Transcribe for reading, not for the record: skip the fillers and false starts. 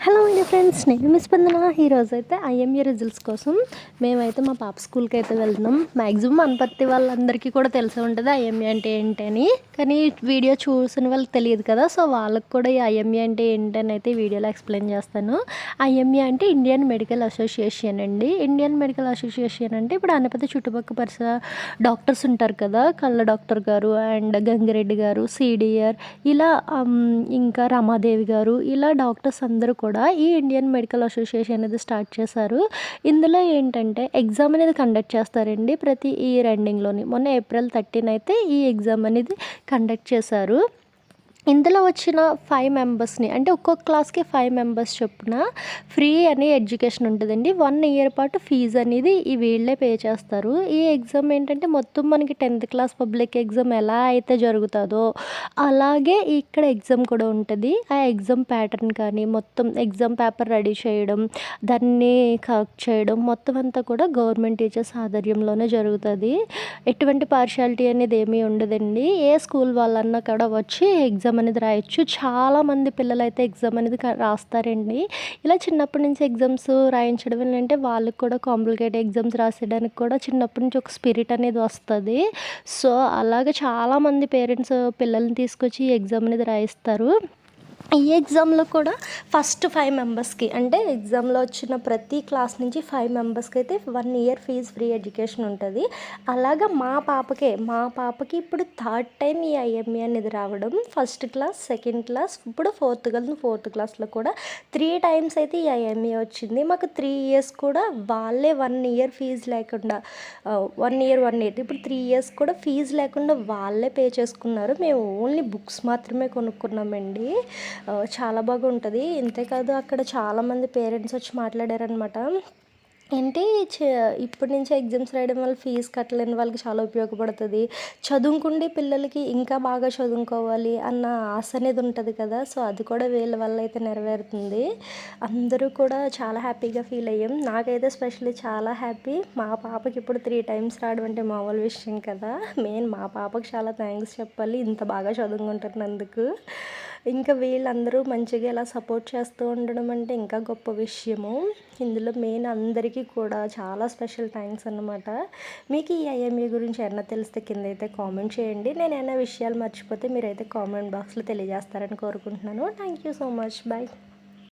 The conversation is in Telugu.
హలో అండి ఫ్రెండ్స్, నేను మిస్ స్పందన. ఈరోజైతే ఐఎంఏ రిజల్ట్స్ కోసం మేమైతే మా పాప స్కూల్కి అయితే వెళ్తున్నాం. మ్యాక్సిమం అనపర్తి వాళ్ళందరికీ కూడా తెలిసి ఉంటుంది ఐఎంఏ అంటే ఏంటని, కానీ వీడియో చూసిన వాళ్ళకి తెలియదు కదా. సో వాళ్ళకి కూడా ఈ ఐఎంఏ అంటే ఏంటని అయితే వీడియోలో ఎక్స్ప్లెయిన్ చేస్తాను. ఐఎంఏ అంటే ఇండియన్ మెడికల్ అసోసియేషన్ అండి. ఇండియన్ మెడికల్ అసోసియేషన్ అంటే ఇప్పుడు అనపర్తి చుట్టుపక్కల పరిసర డాక్టర్స్ ఉంటారు కదా, కళ్ళ డాక్టర్ గారు అండ్ గంగిరెడ్డి గారు, సిడిఆర్, ఇలా ఇంకా రమాదేవి గారు, ఇలా డాక్టర్స్ అందరూ కూడా ఈ ఇండియన్ మెడికల్ అసోసియేషన్ అనేది స్టార్ట్ చేశారు. ఇందులో ఏంటంటే ఎగ్జామ్ అనేది కండక్ట్ చేస్తారండి ప్రతి ఇయర్ ఎండింగ్లోని. మొన్న ఏప్రిల్ 13 అయితే ఈ ఎగ్జామ్ అనేది కండక్ట్ చేశారు. ఇందులో వచ్చిన 5 మెంబర్స్ని, అంటే ఒక్కొక్క క్లాస్కి 5 మెంబర్స్ చొప్పున ఫ్రీ అనే ఎడ్యుకేషన్ ఉంటుందండి. 1 ఇయర్ పాటు ఫీజు అనేది ఈ వీళ్ళే పే చేస్తారు. ఈ ఎగ్జామ్ ఏంటంటే మొత్తం మనకి 10th క్లాస్ పబ్లిక్ ఎగ్జామ్ ఎలా అయితే జరుగుతుందో అలాగే ఇక్కడ ఎగ్జామ్ కూడా ఉంటుంది. ఆ ఎగ్జామ్ ప్యాటర్న్ కానీ మొత్తం ఎగ్జామ్ పేపర్ రెడీ చేయడం, దాన్ని కరెక్ట్ చేయడం మొత్తం అంతా కూడా గవర్నమెంట్ టీచర్స్ ఆధ్వర్యంలోనే జరుగుతుంది. ఎటువంటి పార్షియాలిటీ అనేది ఏమీ ఉండదండి. ఏ స్కూల్ వాళ్ళన్నా కూడా వచ్చి ఎగ్జామ్ అనేది రాయొచ్చు. చాలామంది పిల్లలు అయితే ఎగ్జామ్ అనేది రాస్తారండి. ఇలా చిన్నప్పటి నుంచి ఎగ్జామ్స్ రాయించడం ఏంటంటే వాళ్ళకి కూడా కాంప్లికేట్ ఎగ్జామ్స్ రాసేయడానికి కూడా చిన్నప్పటి నుంచి ఒక స్పిరిట్ అనేది వస్తుంది. సో అలాగే చాలామంది పేరెంట్స్ పిల్లల్ని తీసుకొచ్చి ఈ ఎగ్జామ్ అనేది రాయిస్తారు. ఈ ఎగ్జామ్లో కూడా ఫస్ట్ 5 మెంబర్స్కి, అంటే ఎగ్జామ్లో వచ్చిన ప్రతి క్లాస్ నుంచి 5 మెంబర్స్కి అయితే 1 ఇయర్ ఫీజ్ ఫ్రీ ఎడ్యుకేషన్ ఉంటుంది. అలాగా మా పాపకి ఇప్పుడు 3rd టైం ఈ ఐఎంఏ అనేది రావడం. ఫస్ట్ క్లాస్, సెకండ్ క్లాస్, ఇప్పుడు ఫోర్త్ క్లాస్లో కూడా 3 టైమ్స్ అయితే ఈ ఐఎంఏ వచ్చింది. మాకు 3 ఇయర్స్ కూడా వాళ్ళే 1 ఇయర్ ఫీజు లేకుండా 1 ఇయర్ ఇప్పుడు 3 ఇయర్స్ కూడా ఫీజు లేకుండా వాళ్ళే పే చేసుకున్నారు. మేము ఓన్లీ బుక్స్ మాత్రమే కొనుక్కున్నామండి. చాలా బాగుంటుంది. ఇంతేకాదు అక్కడ చాలామంది పేరెంట్స్ వచ్చి మాట్లాడారనమాట. ఏంటి ఇప్పటి నుంచే ఎగ్జామ్స్ రాయడం వల్ల ఫీజు కట్టలేని వాళ్ళకి చాలా ఉపయోగపడుతుంది. చదువుకుండే పిల్లలకి ఇంకా బాగా చదువుకోవాలి అన్న ఆశ అనేది ఉంటుంది కదా. సో అది కూడా వీళ్ళ వల్ల అయితే నెరవేరుతుంది. అందరూ కూడా చాలా హ్యాపీగా ఫీల్ అయ్యాం. నాకైతే స్పెషల్లీ చాలా హ్యాపీ. మా పాపకి ఇప్పుడు 3 టైమ్స్ రావడం అంటే మామూలు విషయం కదా. మా పాపకి చాలా థ్యాంక్స్ చెప్పాలి ఇంత బాగా చదువుకుంటున్నందుకు. ఇంకా వీళ్ళందరూ మంచిగా ఇలా సపోర్ట్ చేస్తూ ఉండడం అంటే ఇంకా గొప్ప విషయము. ఇందులో మెయిన్ అందరికీ కూడా చాలా స్పెషల్ థ్యాంక్స్ అన్నమాట. మీకు ఈ ఐఎంఏ గురించి ఏమన్నా తెలిస్తే కింద అయితే కామెంట్ చేయండి. నేను ఏమైనా విషయాలు మర్చిపోతే మీరైతే కామెంట్ బాక్స్లో తెలియజేస్తారని కోరుకుంటున్నాను. Thank you so much. Bye.